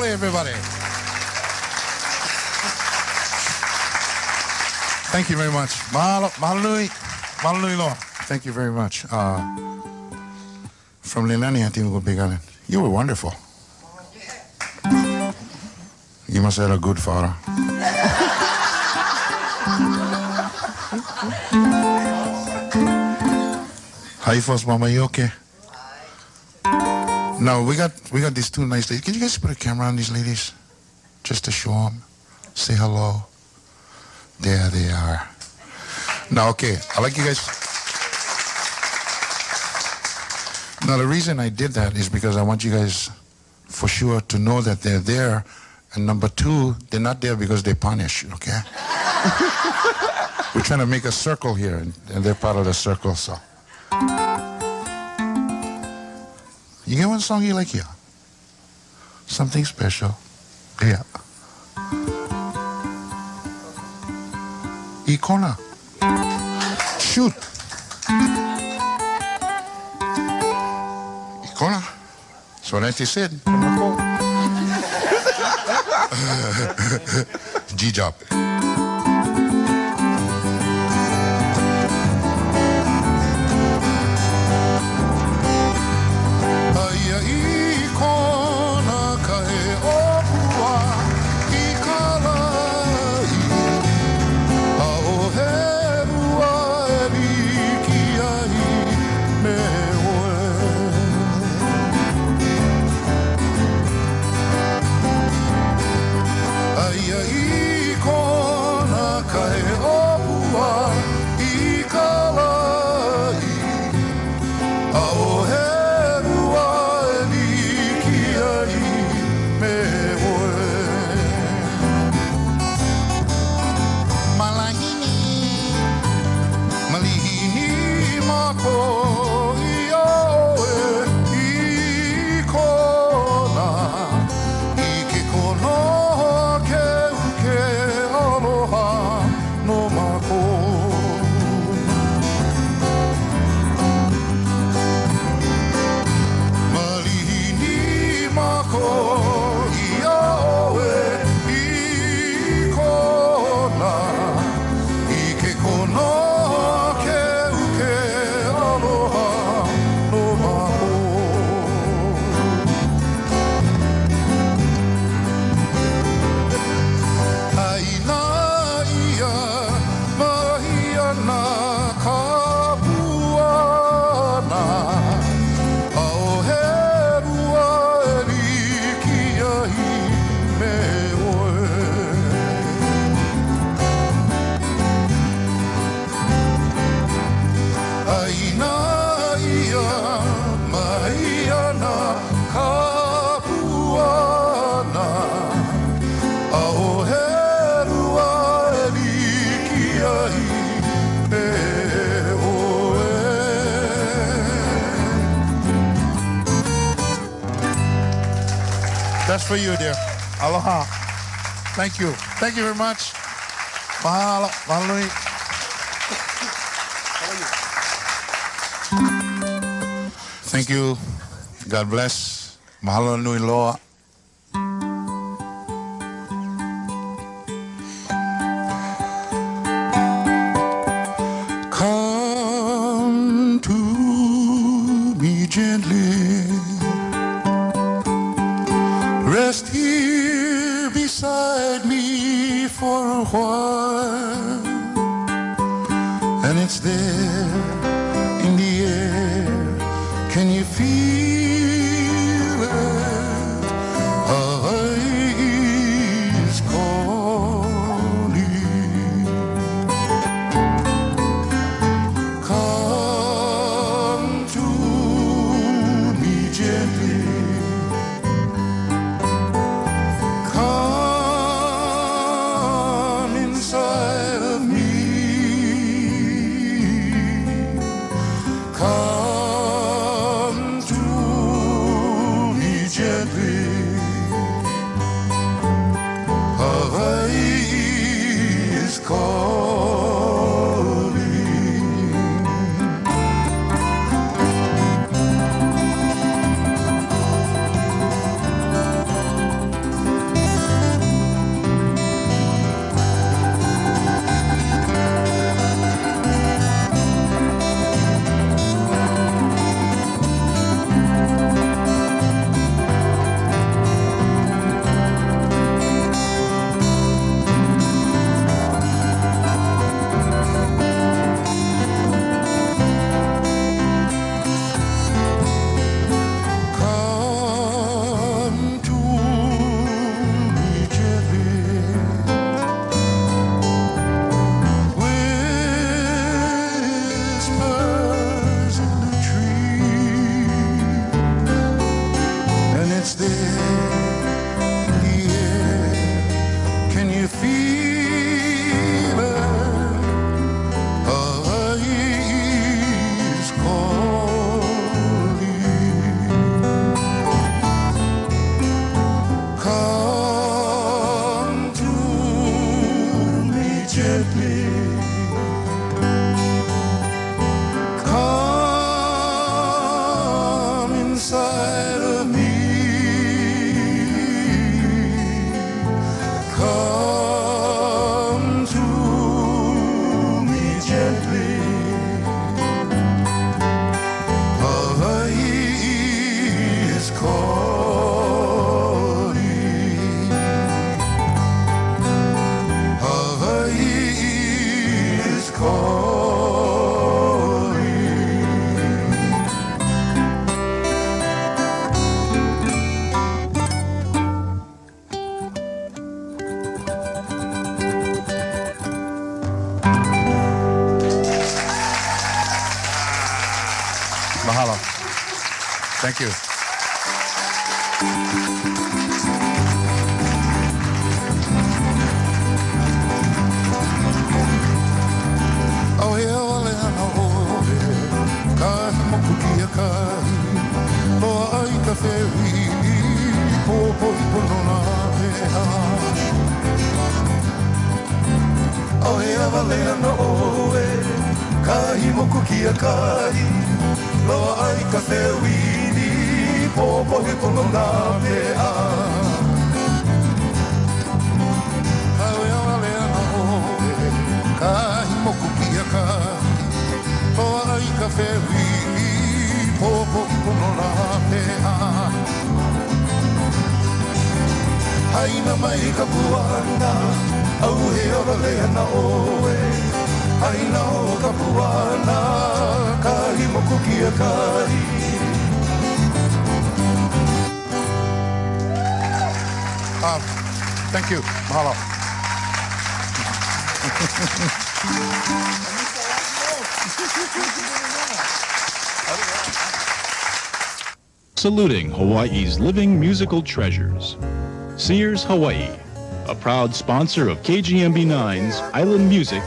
Crowley, everybody. Thank you very much. Mahalo nui loa. Thank you very much. From Lenani, I think we'll be going. You were wonderful. You must have had a good father. How you folks, Mama? You okay? No, we got these two nice ladies. Can you guys put a camera on these ladies? Just to show them. Say hello. There they are. Now, okay, I like you guys. Now, the reason I did that is because I want you guys for sure to know that they're there. And number two, they're not there because they punish, okay? We're trying to make a circle here, and they're part of the circle, so. You get one song you like here? Something special. Yeah. Icona. Shoot. Icona. So that they said. G-Job. That's for you, dear. Aloha. Thank you. Thank you very much. Mahalo. Mahalo. Thank you. God bless. Mahalo nui loa. Come to me gently. Rest here beside me for a while, and it's there in the air. Can you feel it? He's calling. Come to me gently. Come Thank you. Oh, yeah, well, I know, kahi moku kia kahi, loa ai ka whewi, popo I pono nā mea. Oh, yeah, well, I know, kahi moku kia kahi, loa ai ka whewi, popo I pono nā mea. Oh, yeah, well, I know, kahi moku kia kahi, loa ai ka whewi, popo I pono nā mea. Haina mai ka puana, au he ora lea na oe. Haina o ka puana, kahi moku kia kahi. Thank you. Mahalo. Saluting Hawaii's living musical treasures. Sears Hawaii, a proud sponsor of KGMB9's Island Music